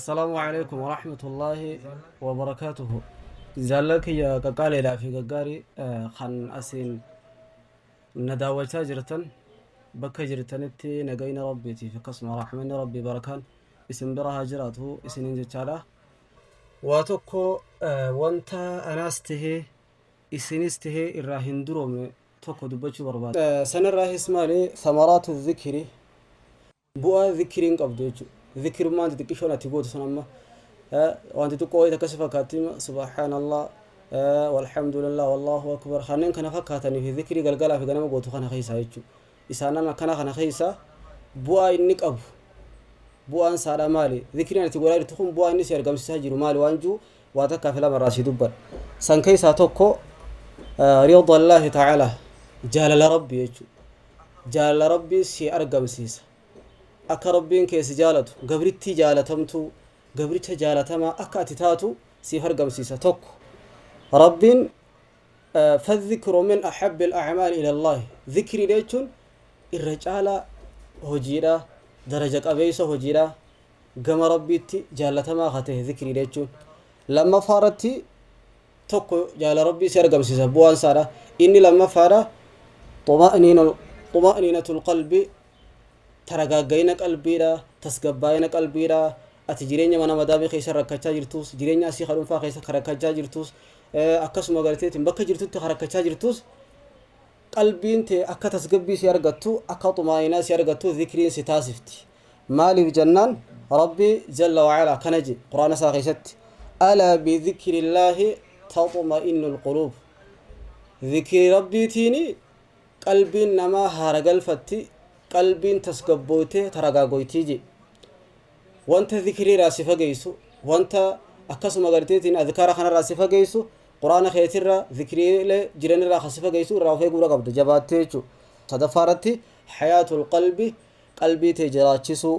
السلام عليكم ورحمة الله وبركاته. زالك يا قال لا في قاري خن أسين نداول تاجرة بك جرتنتي نجين ربيتي في قسم رحمن ربي بركان اسم برها جراته اسم جتالا واتوكو وانت أناسته اسنسته الراهندروم توكو دبتشو برباد سنة الراه اسماني ثمرات الذكر بؤا ذكرين قبضوجو ذكر ما أنت تكشون أتقول سنما وأنت تقول إذا كشف كاتم سبحان الله والحمد لله والله أكبر خانين كنا فكاتني في ذكري قال في جنب قوتو خنا خيسا يجو إسانا ما كنا خنا خيسا بؤا إنك أبو بؤا أنصار مالي ذكري أنا تقول أنا تخون بؤا إني سيرجع مساجر مالي وانجو واتك في لما راشي دبر سان كيسا توكو رضا الله تعالى جال ربي يجو جال ربي سي أرجع مسيسا akka rabbiin keessa jaalatu gabritti jaalatamtu gabricha jaalatama akka ati taatu siif argamsiisa tokko rabbiin fadhikru min ahabbi al-a'mal ila Allah dhikri jechuun irra caala hojiidha daraja qabeessa hojiidha gama rabbiitti jaalatamaa hate dhikri jechuun lamma faaratti tokko jaala rabbii si argamsiisa bu'aan saadha inni lamma faara tuma'ninatul qalbi taragaagayna qalbiidha tasgabbaayina qalbiidha ati jireenya mana madaamii keessa rakkachaa jirtus jireenya asii kadhunfaa keessa rakkachaa jirtus akkasuma garteetiin bakka jirtutti rakkachaa jirtus qalbiin tee akka tasgabbii si argattu akka xumaayinaa si argattu dhikriin si taasifti maaliif jannaan rabbi jalla wa'ala kanaji quraana isaa keessatti alaa bidhikrillaahi tatma'innul quluub dhikri rabbiitiini qalbiin namaa haara galfatti qalbiin tasgabboote taragaagoytiiji wanta dhikrii raasifa geessu wanta akkasuma garteetiin adkaara kana raasifa geessu quraana keetirra dhikriilee jiranirra khasifa geessu irraa of eeguu qabda jabaattee jechuudha sadafaaratti hayaatul qalbi qalbii tee jiraachisu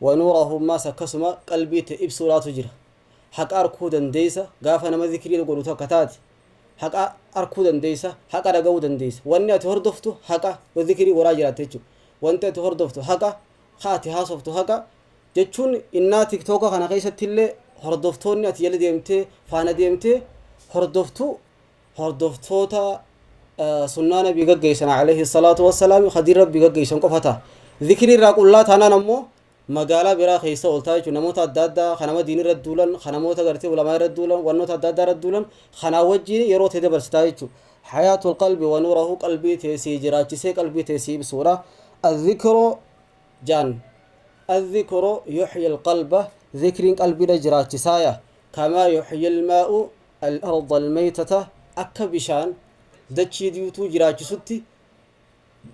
wa nuurahu maas akkasuma qalbii tee ibsuudhaatu jira haqa arkuu dandeessa gaafa nama dhikrii godhu tokko taate haqa arkuu dandeessa haqa dhaga'uu dandeessa wanni ati hordoftu haqa dhikrii goraa jiraatte jechuudha wanti ati hordoftu haqa haati haasoftu haqa jechuun innaa tiktooka kana keessatti illee hordoftoonni ati jala deemtee faana deemtee hordoftoota sunnaa nabii gaggeessan alayhi salaatu wassalaam khadiir rabbii gaggeessan qofata dhikrii irraa qullaa taanaan ammoo magaalaa biraa keessa ooltaa jechuun namoota adda addaa kanama diin irra duulan kanamoota gartee ulamaa irra duulan wannoota adda addaa irra duulan kanaa wajjiin yeroo ta'e dabarsitaa jechuudha hayaatul qalbi wa nuurahu qalbii teessii jiraachisee qalbii teessii ibsuudha الذكر جان الذكر يحيي القلب ذكر قلبي لجرات سايا كما يحيي الماء الأرض الميتة أكبشان دتشي ديوتو جرات ستي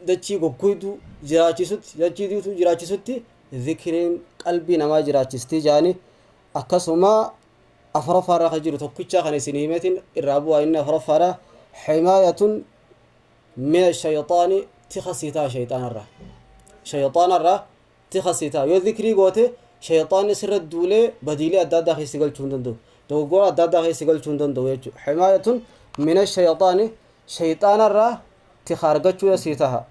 دتشي قويدو جرات ستي دتشي ديوتو جرات ستي ذكر قلبي نما جرات ستي جاني أكسما أفرفارا خجيرو توكيتشا خاني سنيمة الرابوا إن أفرفارا حماية من الشيطان تخسيتا شيطان الرا تخسيتا يو ذكري قوته شيطان سر الدولة بديلي أدادا خي سيقل چوندندو دوغور أدادا خي سيقل چوندندو حماية من الشيطان شيطان الرا تخارجت شو يسيتها